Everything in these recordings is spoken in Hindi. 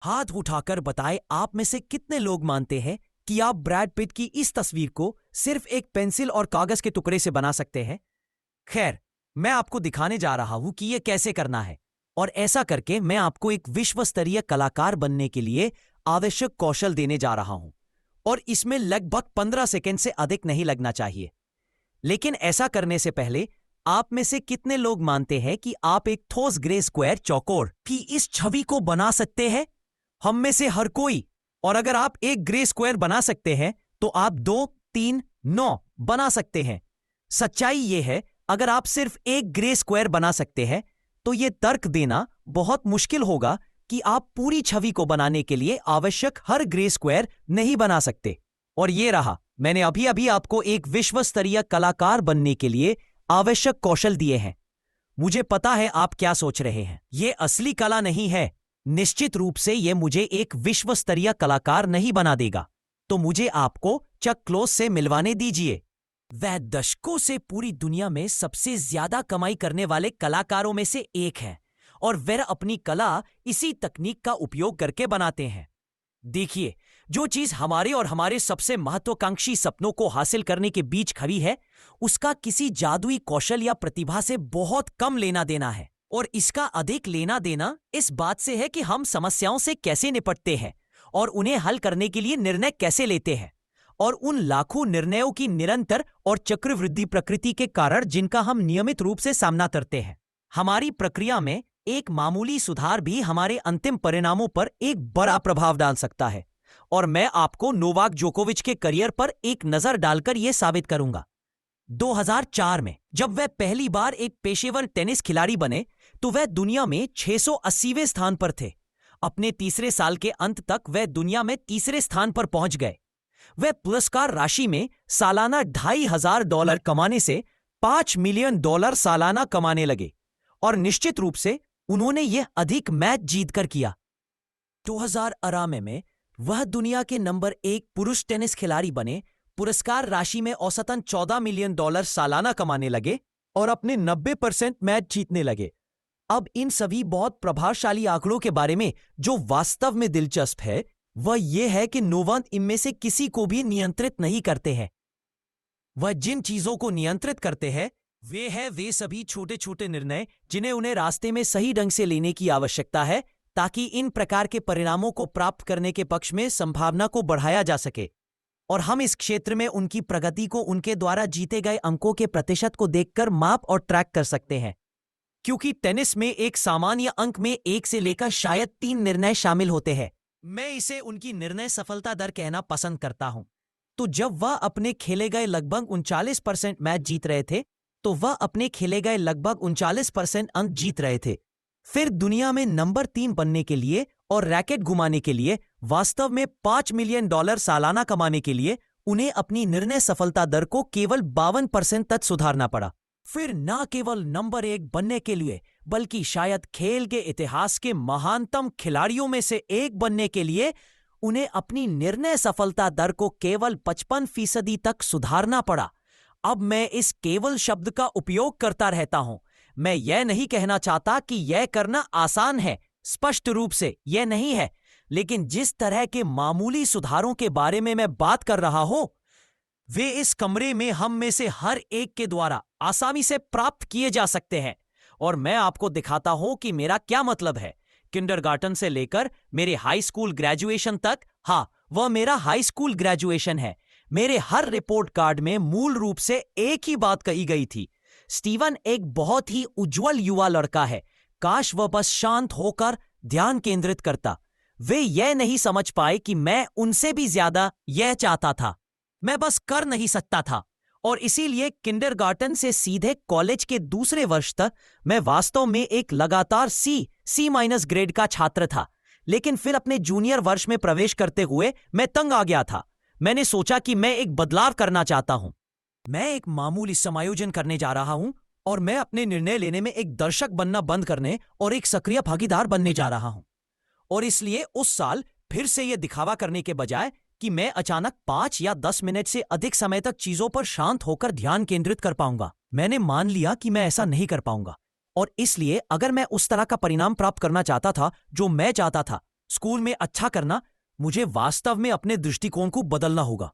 हाथ उठाकर बताएं आप में से कितने लोग मानते हैं कि आप ब्रैड पिट की इस तस्वीर को सिर्फ एक पेंसिल और कागज के टुकड़े से बना सकते हैं। खैर, मैं आपको दिखाने जा रहा हूं कि यह कैसे करना है, और ऐसा करके मैं आपको एक विश्व स्तरीय कलाकार बनने के लिए आवश्यक कौशल देने जा रहा हूं, और इसमें लगभग 15 सेकंड से अधिक नहीं लगना चाहिए। लेकिन ऐसा करने से पहले आप में से कितने लोग मानते हैं कि आप एक ठोस ग्रे स्क्वायर चौकोर की इस छवि को बना सकते हैं? हम में से हर कोई। और अगर आप एक ग्रे स्क्वायर बना सकते हैं तो आप 2, 3, 9 बना सकते हैं। सच्चाई यह है, अगर आप सिर्फ एक ग्रे स्क्वायर बना सकते हैं तो यह तर्क देना बहुत मुश्किल होगा कि आप पूरी छवि को बनाने के लिए आवश्यक हर ग्रे स्क्वायर नहीं बना सकते। और यह रहा, मैंने अभी अभी आपको एक विश्व स्तरीय कलाकार बनने के लिए आवश्यक कौशल दिए हैं। मुझे पता है आप क्या सोच रहे हैं, यह असली कला नहीं है। निश्चित रूप से यह मुझे एक विश्व स्तरीय कलाकार नहीं बना देगा। तो मुझे आपको चक क्लोज से मिलवाने दीजिए। वह दशकों से पूरी दुनिया में सबसे ज्यादा कमाई करने वाले कलाकारों में से एक है, और वह अपनी कला इसी तकनीक का उपयोग करके बनाते हैं। देखिए, जो चीज हमारे और हमारे सबसे महत्वाकांक्षी सपनों को हासिल करने के बीच खड़ी है, उसका किसी जादुई कौशल या प्रतिभा से बहुत कम लेना देना है। और इसका अधिक लेना देना इस बात से है कि हम समस्याओं से कैसे निपटते हैं और उन्हें हल करने के लिए निर्णय कैसे लेते हैं, और उन लाखों निर्णयों की निरंतर और चक्रवृद्धि प्रकृति के कारण जिनका हम नियमित रूप से सामना करते हैं। हमारी प्रक्रिया में एक मामूली सुधार भी हमारे अंतिम परिणामों पर एक बड़ा प्रभाव डाल सकता है। और मैं आपको नोवाक जोकोविच के करियर पर एक नजर डालकर यह साबित करूंगा। 2004 में जब वह पहली बार एक पेशेवर टेनिस खिलाड़ी बने तो वह दुनिया में 680वें स्थान पर थे। अपने तीसरे साल के अंत तक वह दुनिया में तीसरे स्थान पर पहुंच गए। वह पुरस्कार राशि में सालाना $2,500 कमाने से $5 मिलियन सालाना कमाने लगे, और निश्चित रूप से उन्होंने यह अधिक मैच जीतकर किया। 2018 में वह दुनिया के नंबर 1 पुरुष टेनिस खिलाड़ी बने, पुरस्कार राशि में औसतन $14 मिलियन सालाना कमाने लगे और अपने 90% मैच जीतने लगे। अब इन सभी बहुत प्रभावशाली आंकड़ों के बारे में जो वास्तव में दिलचस्प है वह यह है कि नोवाक इनमें से किसी को भी नियंत्रित नहीं करते हैं। वह जिन चीजों को नियंत्रित करते हैं वे सभी छोटे छोटे निर्णय जिन्हें उन्हें रास्ते में सही ढंग से लेने की आवश्यकता है, ताकि इन प्रकार के परिणामों को प्राप्त करने के पक्ष में संभावना को बढ़ाया जा सके। और हम इस क्षेत्र में उनकी प्रगति को उनके द्वारा जीते गए अंकों के प्रतिशत को देखकर माप और ट्रैक कर सकते हैं। क्योंकि टेनिस में एक सामान्य अंक में 1 से लेकर शायद 3 निर्णय शामिल होते हैं, मैं इसे उनकी निर्णय सफलता दर कहना पसंद करता हूं। तो जब वह अपने खेले गए लगभग 39% मैच जीत रहे थे तो वह अपने खेले गए लगभग 39% अंक जीत रहे थे। फिर दुनिया में नंबर 3 बनने के लिए और रैकेट घुमाने के लिए वास्तव में $5 मिलियन सालाना कमाने के लिए उन्हें अपनी निर्णय सफलता दर को केवल 52% तक सुधारना पड़ा। फिर न केवल नंबर 1 बनने के लिए बल्कि शायद खेल के इतिहास के महानतम खिलाड़ियों में से एक बनने के लिए उन्हें अपनी निर्णय सफलता दर को केवल 55% तक सुधारना पड़ा। अब मैं इस केवल शब्द का उपयोग करता रहता हूं। मैं यह नहीं कहना चाहता कि यह करना आसान है, स्पष्ट रूप से यह नहीं है, लेकिन जिस तरह के मामूली सुधारों के बारे में मैं बात कर रहा हूं वे इस कमरे में हम में से हर एक के द्वारा आसानी से प्राप्त किए जा सकते हैं। और मैं आपको दिखाता हूं कि मेरा क्या मतलब है। किंडरगार्टन से लेकर मेरे हाई स्कूल ग्रेजुएशन तक, हाँ, वह मेरा हाई स्कूल ग्रेजुएशन है, मेरे हर रिपोर्ट कार्ड में मूल रूप से एक ही बात कही गई थी, स्टीवन एक बहुत ही उज्जवल युवा लड़का है, काश वह बस शांत होकर ध्यान केंद्रित करता। वे यह नहीं समझ पाए कि मैं उनसे भी ज्यादा यह चाहता था, मैं बस कर नहीं सकता था। और इसीलिए किंडरगार्टन से सीधे कॉलेज के दूसरे वर्ष तक मैं वास्तव में एक लगातार C- ग्रेड का छात्र था। लेकिन फिर अपने जूनियर वर्ष में प्रवेश करते हुए मैं तंग आ गया था। मैंने सोचा कि मैं एक बदलाव करना चाहता हूं। मैं एक मामूली समायोजन करने जा रहा हूं और मैं अपने निर्णय लेने में एक दर्शक बनना बंद करने और एक सक्रिय भागीदार बनने जा रहा हूं। और इसलिए उस साल फिर से यह दिखावा करने के बजाय कि मैं अचानक 5 या 10 मिनट से अधिक समय तक चीजों पर शांत होकर ध्यान केंद्रित कर पाऊंगा, मैंने मान लिया कि मैं ऐसा नहीं कर पाऊंगा। और इसलिए अगर मैं उस तरह का परिणाम प्राप्त करना चाहता था जो मैं चाहता था, स्कूल में अच्छा करना, मुझे वास्तव में अपने दृष्टिकोण को बदलना होगा।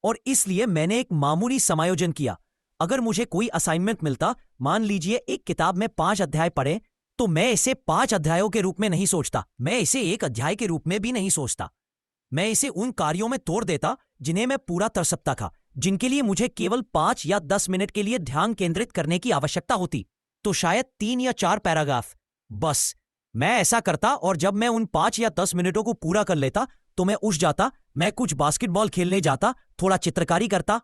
और इसलिए मैंने एक मामूली समायोजन किया। अगर मुझे कोई असाइनमेंट मिलता, मान लीजिए एक किताब में 5 अध्याय पढ़े, तो मैं इसे 5 अध्यायों के रूप में नहीं सोचता, मैं इसे एक अध्याय के रूप में भी नहीं सोचता। मैं इसे उन कार्यों में तोड़ देता जिन्हें मैं पूरा कर सकता था, जिनके लिए मुझे केवल 5 या 10 मिनट के लिए ध्यान केंद्रित करने की आवश्यकता होती। तो शायद 3 या 4 पैराग्राफ, बस। मैं ऐसा करता और जब मैं उन 5 या 10 मिनटों को पूरा कर लेता तो मैं उठ जाता, मैं कुछ बास्केटबॉल खेलने जाता, थोड़ा चित्रकारी करता।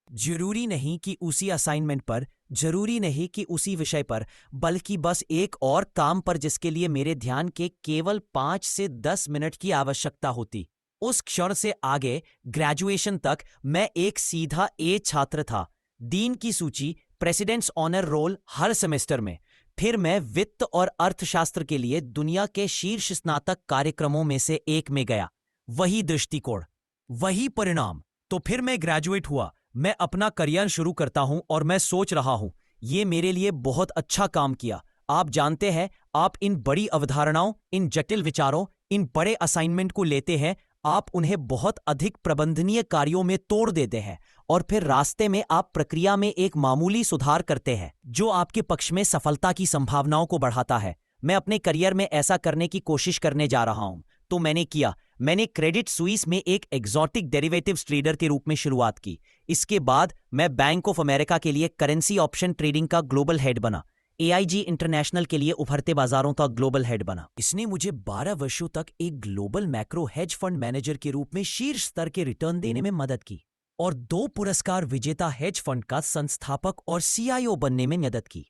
जरूरी नहीं कि उसी असाइनमेंट पर, जरूरी नहीं कि उसी विषय पर, बल्कि बस एक और काम पर जिसके लिए मेरे ध्यान के केवल 5 से 10 मिनट की आवश्यकता होती। उस क्षण से आगे ग्रेजुएशन तक मैं एक सीधा ए छात्र था। डीन की सूची, प्रेसिडेंट्स ऑनर रोल हर सेमेस्टर में। फिर मैं वित्त और अर्थशास्त्र के लिए दुनिया के शीर्ष स्नातक कार्यक्रमों में से एक में गया। वही दृष्टिकोण, वही परिणाम। तो फिर मैं ग्रेजुएट हुआ, मैं अपना करियर शुरू करता हूं और मैं सोच रहा हूं, ये मेरे लिए बहुत अच्छा काम किया। आप जानते हैं, आप इन बड़ी अवधारणाओं, इन जटिल विचारों, इन बड़े असाइनमेंट को लेते हैं, आप उन्हें बहुत अधिक प्रबंधनीय कार्यों में तोड़ देते हैं और फिर रास्ते में आप प्रक्रिया में एक मामूली सुधार करते हैं जो आपके पक्ष में सफलता की संभावनाओं को बढ़ाता है। मैं अपने करियर में ऐसा करने की कोशिश करने जा रहा हूं। तो मैंने किया। मैंने क्रेडिट स्विस में एक एग्जॉटिक डेरिवेटिव्स ट्रेडर के रूप में शुरुआत की। इसके बाद मैं बैंक ऑफ अमेरिका के लिए करेंसी ऑप्शन ट्रेडिंग का ग्लोबल हेड बना। AIG इंटरनेशनल के लिए उभरते बाजारों का ग्लोबल हेड बना। इसने मुझे 12 वर्षों तक एक global macro hedge fund manager के रूप में शीर्ष स्तर के रिटर्न देने में मदद की और 2 पुरस्कार विजेता हेज फंड का संस्थापक और CIO बनने में मदद की।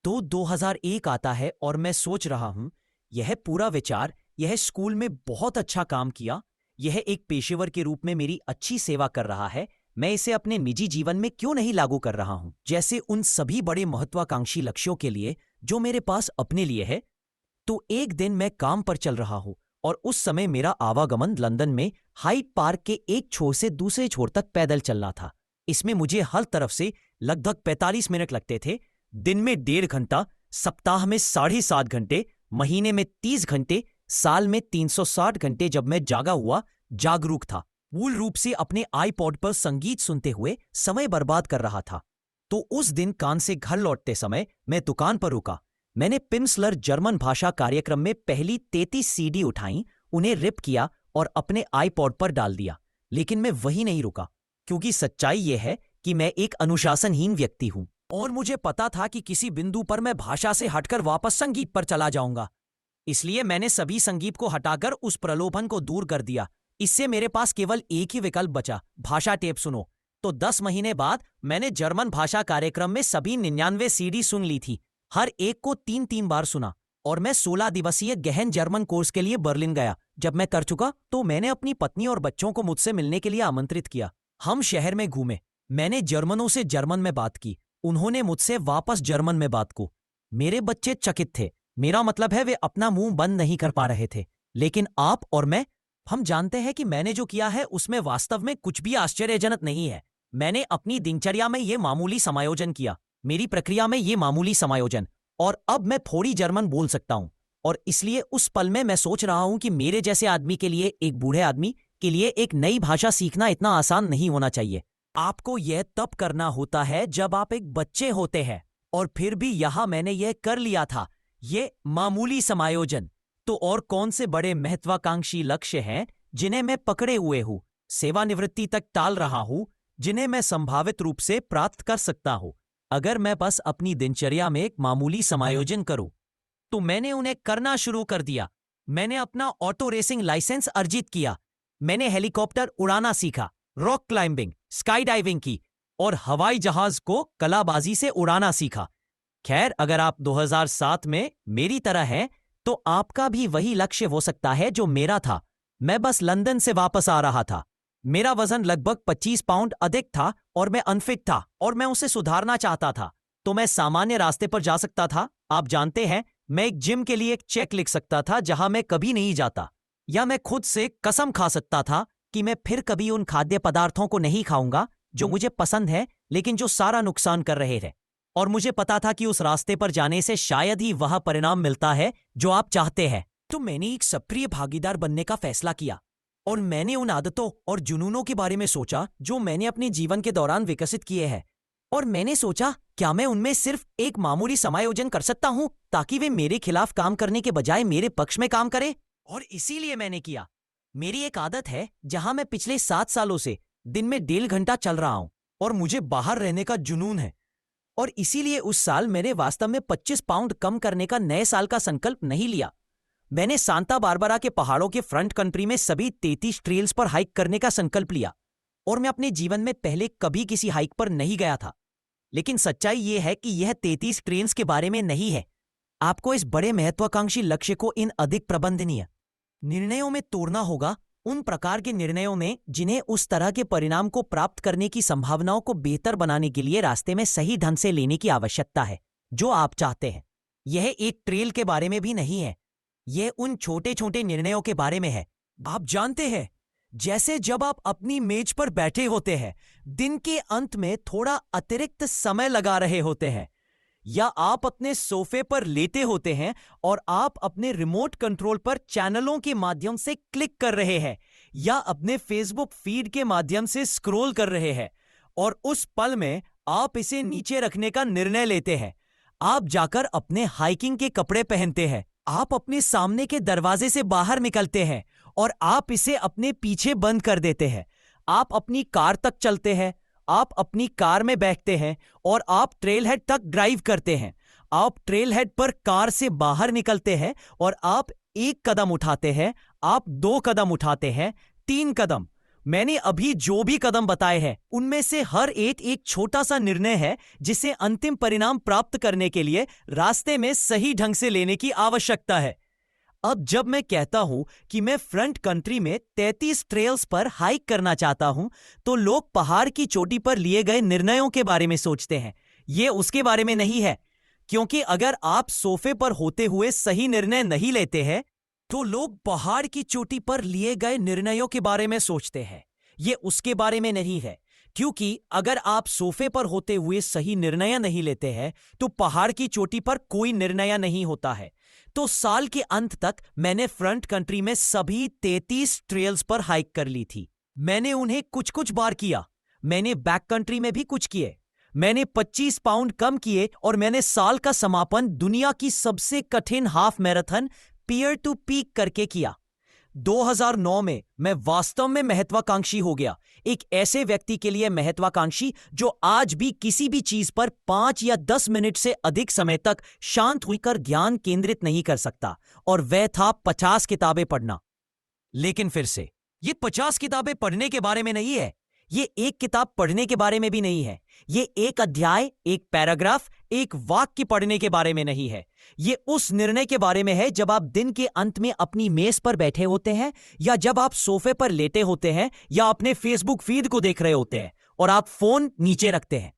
तो 2001 आता है और मैं सोच रहा हूं, यह पूरा विचार, यह स्कूल में बहुत अच्छा काम किया, यह एक पेशेवर के रूप में मेरी अच्छी सेवा कर रहा है, मैं इसे अपने निजी जीवन में क्यों नहीं लागू कर रहा हूं, जैसे उन सभी बड़े महत्वाकांक्षी लक्ष्यों के लिए जो मेरे पास अपने लिए है। तो एक दिन मैं काम पर चल रहा हूं और उस समय मेरा आवागमन लंदन में हाइड पार्क के एक छोर से दूसरे छोर तक पैदल चलना था। इसमें मुझे हर तरफ से लगभग 45 मिनट लगते थे। दिन में 1.5 घंटा, सप्ताह में 7.5 घंटे, महीने में 30 घंटे, साल में 360 घंटे जब मैं जागा हुआ जागरूक था, मूल रूप से अपने आईपॉड पर संगीत सुनते हुए समय बर्बाद कर रहा था। तो उस दिन कान से घर लौटते समय मैं दुकान पर रुका। मैंने पिम्सलर जर्मन भाषा कार्यक्रम में पहली 33 CD उठाई, उन्हें रिप किया और अपने आईपॉड पर डाल दिया। लेकिन मैं वही नहीं रुका, क्योंकि सच्चाई यह है कि मैं एक अनुशासनहीन व्यक्ति हूं और मुझे पता था कि किसी बिंदु पर मैं भाषा से हटकर वापस संगीत पर चला जाऊंगा। इसलिए मैंने सभी संगीत को हटाकर उस प्रलोभन को दूर कर दिया। इससे मेरे पास केवल एक ही विकल्प बचा, भाषा टेप सुनो। तो 10 महीने बाद मैंने जर्मन भाषा कार्यक्रम में सभी 99 CD सुन ली थी। हर एक को 3-3 बार सुना और मैं 16 दिवसीय गहन जर्मन कोर्स के लिए बर्लिन गया। जब मैं कर चुका तो मैंने अपनी पत्नी और बच्चों को मुझसे मिलने के लिए आमंत्रित किया। हम शहर में घूमे, मैंने जर्मनों से जर्मन में बात की, उन्होंने मुझसे वापस जर्मन में बात को। मेरे बच्चे चकित थे, मेरा मतलब है वे अपना मुंह बंद नहीं कर पा रहे थे। लेकिन आप और मैं, हम जानते हैं कि मैंने जो किया है उसमें वास्तव में कुछ भी आश्चर्यजनक नहीं है। मैंने अपनी दिनचर्या में ये मामूली समायोजन किया, मेरी प्रक्रिया में ये मामूली समायोजन, और अब मैं थोड़ी जर्मन बोल सकता हूं। और इसलिए उस पल में मैं सोच रहा हूं कि मेरे जैसे आदमी के लिए, एक बूढ़े आदमी के लिए एक नई भाषा सीखना इतना आसान नहीं होना चाहिए। आपको यह तब करना होता है जब आप एक बच्चे होते हैं। और फिर भी यहां मैंने यह कर लिया था, ये मामूली समायोजन। तो और कौन से बड़े महत्वाकांक्षी लक्ष्य हैं जिन्हें मैं पकड़े हुए हूं, सेवानिवृत्ति तक टाल रहा हूं, जिन्हें मैं संभावित रूप से प्राप्त कर सकता हूं अगर मैं बस अपनी दिनचर्या में एक मामूली समायोजन करूं। तो मैंने उन्हें करना शुरू कर दिया। मैंने अपना ऑटो रेसिंग लाइसेंस अर्जित किया, मैंने हेलीकॉप्टर उड़ाना सीखा, रॉक क्लाइंबिंग, स्काई डाइविंग की और हवाई जहाज को कलाबाजी से उड़ाना सीखा। खैर, अगर आप 2007 में मेरी तरह हैं तो आपका भी वही लक्ष्य हो सकता है जो मेरा था। मैं बस लंदन से वापस आ रहा था, मेरा वजन लगभग 25 पाउंड अधिक था और मैं अनफिट था और मैं उसे सुधारना चाहता था। तो मैं सामान्य रास्ते पर जा सकता था, आप जानते हैं, मैं एक जिम के लिए एक चेक लिख सकता था जहां मैं कभी नहीं जाता, या मैं खुद से कसम खा सकता था कि मैं फिर कभी उन खाद्य पदार्थों को नहीं खाऊंगा जो मुझे पसंद है लेकिन जो सारा नुकसान कर रहे थे। और मुझे पता था कि उस रास्ते पर जाने से शायद ही वह परिणाम मिलता है जो आप चाहते हैं। तो मैंने एक सक्रिय भागीदार बनने का फैसला किया और मैंने उन आदतों और जुनूनों के बारे में सोचा जो मैंने अपने जीवन के दौरान विकसित किए हैं। और मैंने सोचा, क्या मैं उनमें सिर्फ एक मामूली समायोजन कर सकता हूं ताकि वे मेरे खिलाफ काम करने के बजाय मेरे पक्ष में काम करें? और इसीलिए मैंने किया। मेरी एक आदत है जहां मैं पिछले 7 सालों से दिन में 1.5 घंटा चल रहा हूं और मुझे बाहर रहने का जुनून है। और इसीलिए उस साल मैंने वास्तव में 25 पाउंड कम करने का नए साल का संकल्प नहीं लिया। मैंने सांता बारबरा के पहाड़ों के फ्रंट कंट्री में सभी 33 ट्रेल्स पर हाइक करने का संकल्प लिया। और मैं अपने जीवन में पहले कभी किसी हाइक पर नहीं गया था। लेकिन सच्चाई यह है कि यह 33 ट्रेल्स के बारे में नहीं है। आपको इस बड़े महत्वाकांक्षी लक्ष्य को इन अधिक प्रबंधनीय निर्णयों में तोड़ना होगा, उन प्रकार के निर्णयों में जिन्हें उस तरह के परिणाम को प्राप्त करने की संभावनाओं को बेहतर बनाने के लिए रास्ते में सही ढंग से लेने की आवश्यकता है जो आप चाहते हैं। यह एक ट्रेल के बारे में भी नहीं है, यह उन छोटे छोटे निर्णयों के बारे में है। आप जानते हैं, जैसे जब आप अपनी मेज पर बैठे होते हैं, दिन के अंत में थोड़ा अतिरिक्त समय लगा रहे होते हैं, या आप अपने सोफे पर लेटे होते हैं और आप अपने रिमोट कंट्रोल पर चैनलों के माध्यम से क्लिक कर रहे हैं या अपने फेसबुक फीड के माध्यम से स्क्रॉल कर रहे हैं, और उस पल में आप इसे नीचे रखने का निर्णय लेते हैं। आप जाकर अपने हाइकिंग के कपड़े पहनते हैं, आप अपने सामने के दरवाजे से बाहर निकलते हैं और आप इसे अपने पीछे बंद कर देते हैं। आप अपनी कार तक चलते हैं, आप अपनी कार में बैठते हैं और आप ट्रेल हेड तक ड्राइव करते हैं। आप ट्रेल हेड पर कार से बाहर निकलते हैं और आप 1 कदम उठाते हैं, आप 2 कदम उठाते हैं, 3 कदम। मैंने अभी जो भी कदम बताए हैं उनमें से हर एक छोटा सा निर्णय है जिसे अंतिम परिणाम प्राप्त करने के लिए रास्ते में सही ढंग से लेने की आवश्यकता है। अब जब मैं कहता हूं कि मैं फ्रंट कंट्री में 33 ट्रेल्स पर हाइक करना चाहता हूं, तो लोग पहाड़ की चोटी पर लिए गए निर्णयों के बारे में सोचते हैं। यह उसके बारे में नहीं है, क्योंकि अगर आप सोफे पर होते हुए सही निर्णय नहीं लेते हैं, तो लोग पहाड़ की चोटी पर लिए गए निर्णयों के बारे में सोचते हैं। यह उसके बारे में नहीं है, क्योंकि अगर आप सोफे पर होते हुए सही निर्णय नहीं लेते हैं, तो पहाड़ की चोटी पर कोई निर्णय नहीं होता है। तो साल के अंत तक मैंने फ्रंट कंट्री में सभी 33 ट्रेल्स पर हाइक कर ली थी। मैंने उन्हें कुछ कुछ बार किया। मैंने बैक कंट्री में भी कुछ किए। मैंने 25 पाउंड कम किए और मैंने साल का समापन दुनिया की सबसे कठिन half marathon pier to peak करके किया। 2009 में मैं वास्तव में महत्वाकांक्षी हो गया, एक ऐसे व्यक्ति के लिए महत्वाकांक्षी जो आज भी किसी भी चीज पर 5 या 10 मिनट से अधिक समय तक शांत होकर ध्यान केंद्रित नहीं कर सकता, और वह था 50 किताबें पढ़ना। लेकिन फिर से, ये 50 किताबें पढ़ने के बारे में नहीं है, ये एक किताब पढ़ने के बारे में भी नहीं है, ये एक अध्याय, एक पैराग्राफ, एक वाक्य पढ़ने के बारे में नहीं है। ये उस निर्णय के बारे में है जब आप दिन के अंत में अपनी मेज पर बैठे होते हैं, या जब आप सोफे पर लेटे होते हैं, या अपने फेसबुक फीड को देख रहे होते हैं और आप फोन नीचे रखते हैं।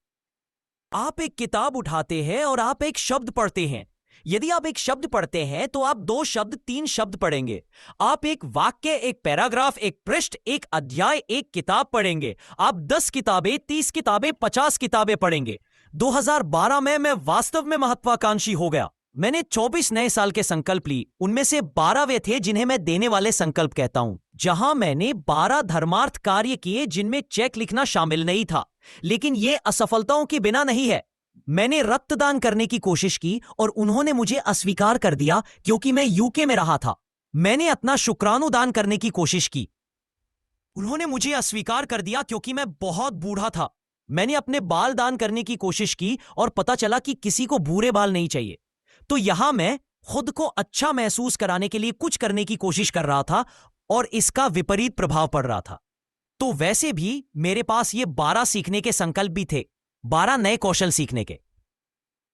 आप एक किताब उठाते हैं और आप एक शब्द पढ़ते हैं। यदि आप एक शब्द पढ़ते हैं तो आप 2 शब्द, 3 शब्द पढ़ेंगे। आप एक वाक्य, एक पैराग्राफ, एक पृष्ठ, एक अध्याय, एक किताब पढ़ेंगे। आप 10 किताबें, 30 किताबें, 50 किताबें पढ़ेंगे। 2012 में मैं वास्तव में महत्वाकांक्षी हो गया। मैंने 24 नए साल के संकल्प ली। उनमें से 12 वे थे जिन्हें मैं देने वाले संकल्प कहता हूं, जहां मैंने 12 धर्मार्थ कार्य किए जिनमें चेक लिखना शामिल नहीं था। लेकिन यह असफलताओं के बिना नहीं है। मैंने रक्तदान करने की कोशिश की और उन्होंने मुझे अस्वीकार कर दिया क्योंकि मैं यूके में रहा था। मैंने अपना शुक्राणुदान करने की कोशिश की, उन्होंने मुझे अस्वीकार कर दिया क्योंकि मैं बहुत बूढ़ा था। मैंने अपने बाल दान करने की कोशिश की और पता चला कि किसी को भूरे बाल नहीं चाहिए। तो यहां मैं खुद को अच्छा महसूस कराने के लिए कुछ करने की कोशिश कर रहा था और इसका विपरीत प्रभाव पड़ रहा था। तो वैसे भी मेरे पास ये 12 सीखने के संकल्प भी थे, 12 नए कौशल सीखने के।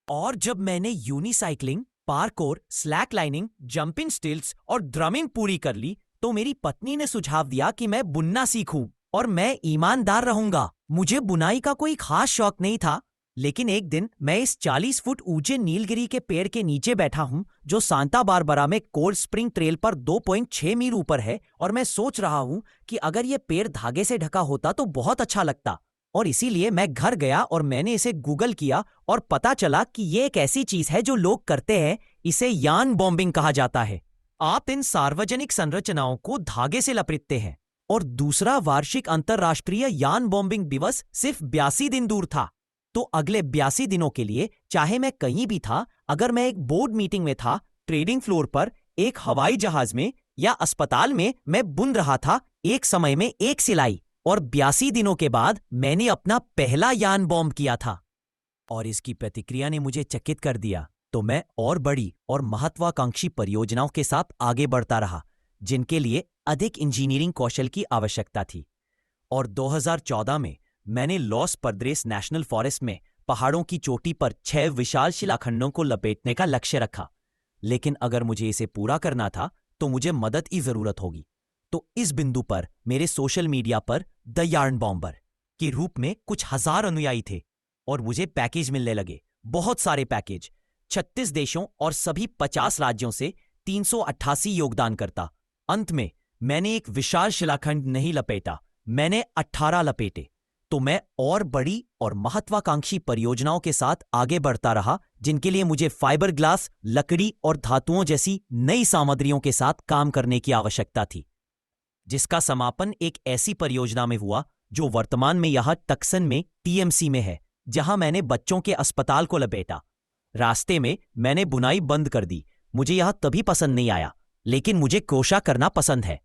और जब मैंने unicycling, parkour, slack lining, jumping stilts और ड्रमिंग पूरी कर ली, तो मेरी पत्नी ने सुझाव दिया कि मैं बुनना सीखूं और मैं ईमानदार रहूंगा। मुझे बुनाई का कोई खास शौक नहीं था, लेकिन एक दिन मैं इस 40 फुट ऊंचे नीलगिरी के पेड़ के नीचे बैठा हूं जो सांता बारबरा में कोल्ड स्प्रिंग ट्रेल पर 2.6 मील ऊपर है, और मैं सोच रहा हूं कि अगर यह पेड़ धागे से ढका होता तो बहुत अच्छा लगता। और इसीलिए मैं घर गया और मैंने इसे गूगल किया और पता चला कि यह एक ऐसी चीज है जो लोग करते हैं। इसे यान बॉम्बिंग कहा जाता है। आप इन सार्वजनिक संरचनाओं को धागे से लपेटते हैं। और दूसरा वार्षिक अंतर्राष्ट्रीय यान बॉम्बिंग दिवस सिर्फ 82 दिन दूर था। तो अगले 82 दिनों के लिए, चाहे मैं कहीं भी था, अगर मैं एक बोर्ड मीटिंग में था, ट्रेडिंग फ्लोर पर, एक हवाई जहाज में या अस्पताल में, मैं बुन रहा था एक समय में एक सिलाई। और 82 दिनों के बाद मैंने अपना पहला यान बॉम्ब किया था। और इसकी प्रतिक्रिया ने मुझे चकित कर दिया। तो मैं और बड़ी और महत्वाकांक्षी परियोजनाओं के साथ आगे बढ़ता रहा, जिनके लिए अधिक इंजीनियरिंग कौशल की आवश्यकता थी। और 2014 में मैंने लॉस पद्रेस नेशनल फॉरेस्ट में पहाड़ों की चोटी पर 6 विशाल शिलाखंडों को लपेटने का लक्ष्य रखा। लेकिन अगर मुझे इसे पूरा करना था तो मुझे मदद की जरूरत होगी। तो इस बिंदु पर मेरे सोशल मीडिया पर द यार्न बॉम्बर के रूप में कुछ हजार अनुयायी थे और मुझे पैकेज मिलने लगे, बहुत सारे पैकेज, 36 देशों और सभी 50 राज्यों से 388 योगदानकर्ता। अंत में मैंने एक विशाल शिलाखंड नहीं लपेटा, मैंने 18 लपेटे। तो मैं और बड़ी और महत्वाकांक्षी परियोजनाओं के साथ आगे बढ़ता रहा, जिनके लिए मुझे फाइबर ग्लास, लकड़ी और धातुओं जैसी नई सामग्रियों के साथ काम करने की आवश्यकता थी, जिसका समापन एक ऐसी परियोजना में हुआ जो वर्तमान में यहां टक्सन में टीएमसी में है, जहां मैंने बच्चों के अस्पताल को लपेटा। रास्ते में मैंने बुनाई बंद कर दी, मुझे यह तभी पसंद नहीं आया, लेकिन मुझे क्रोशा करना पसंद है।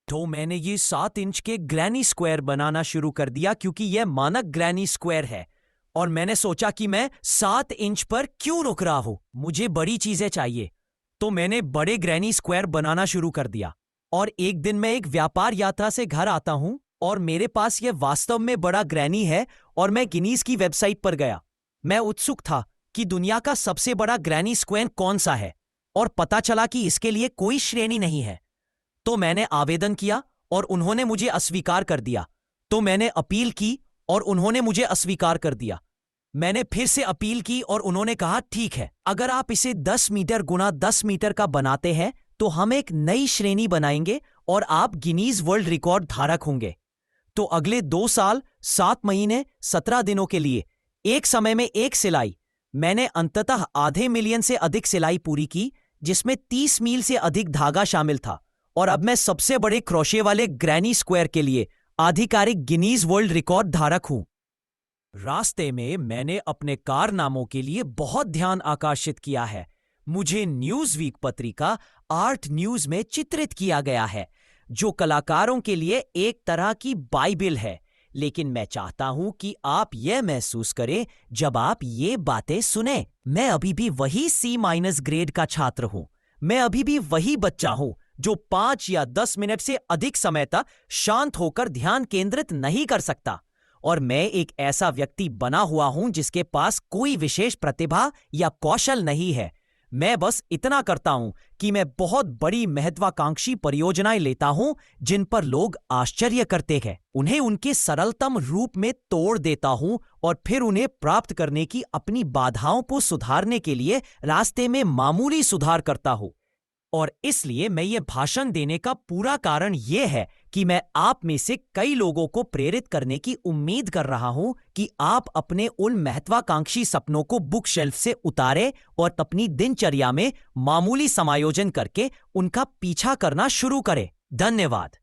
तो मैंने ये 7 इंच के ग्रैनी स्क्वायर बनाना शुरू कर दिया, क्योंकि यह मानक ग्रैनी स्क्वायर है। और मैंने सोचा कि मैं 7 इंच पर क्यों रुक रहा हूं, मुझे बड़ी चीजें चाहिए। तो मैंने बड़े ग्रैनी स्क्वायर बनाना शुरू कर दिया। और एक दिन मैं एक व्यापार यात्रा से घर आता हूं और मेरे पास यह वास्तव में बड़ा ग्रैनी है। और मैं गिनीज की वेबसाइट पर गया। मैं उत्सुक था कि दुनिया का सबसे बड़ा ग्रैनी स्क्वायर कौन सा है, और पता चला कि इसके लिए कोई श्रेणी नहीं है। तो मैंने आवेदन किया और उन्होंने मुझे अस्वीकार कर दिया। तो मैंने अपील की और उन्होंने मुझे अस्वीकार कर दिया। मैंने फिर से अपील की और उन्होंने कहा, ठीक है, अगर आप इसे 10 मीटर गुना 10 मीटर का बनाते हैं तो हम एक नई श्रेणी बनाएंगे और आप गिनीज वर्ल्ड रिकॉर्ड धारक होंगे। तो अगले 2 साल 7 महीने 17 दिनों के लिए एक समय में एक सिलाई, मैंने अंततः आधे मिलियन से अधिक सिलाई पूरी की, जिसमें 30 मील से अधिक धागा शामिल था। और अब मैं सबसे बड़े क्रोशे वाले ग्रैनी स्क्वायर के लिए आधिकारिक गिनीज वर्ल्ड रिकॉर्ड धारक हूं। रास्ते में मैंने अपने कारनामों के लिए बहुत ध्यान आकर्षित किया है। मुझे न्यूज वीक पत्रिका आर्ट न्यूज में चित्रित किया गया है, जो कलाकारों के लिए एक तरह की बाइबिल है। लेकिन मैं चाहता हूं कि आप यह महसूस करें जब आप ये बातें सुने, मैं अभी भी वही C- ग्रेड का छात्र हूं। मैं अभी भी वही बच्चा हूं जो 5 या 10 मिनट से अधिक समय तक शांत होकर ध्यान केंद्रित नहीं कर सकता। और मैं एक ऐसा व्यक्ति बना हुआ हूं जिसके पास कोई विशेष प्रतिभा या कौशल नहीं है। मैं बस इतना करता हूं कि मैं बहुत बड़ी महत्वाकांक्षी परियोजनाएं लेता हूं जिन पर लोग आश्चर्य करते हैं, उन्हें उनके सरलतम रूप में तोड़ देता हूं और फिर उन्हें प्राप्त करने की अपनी बाधाओं को सुधारने के लिए रास्ते में मामूली सुधार करता हूं। और इसलिए मैं ये भाषण देने का पूरा कारण यह है कि मैं आप में से कई लोगों को प्रेरित करने की उम्मीद कर रहा हूं कि आप अपने उन महत्वाकांक्षी सपनों को बुक शेल्फ से उतारें और अपनी दिनचर्या में मामूली समायोजन करके उनका पीछा करना शुरू करें। धन्यवाद।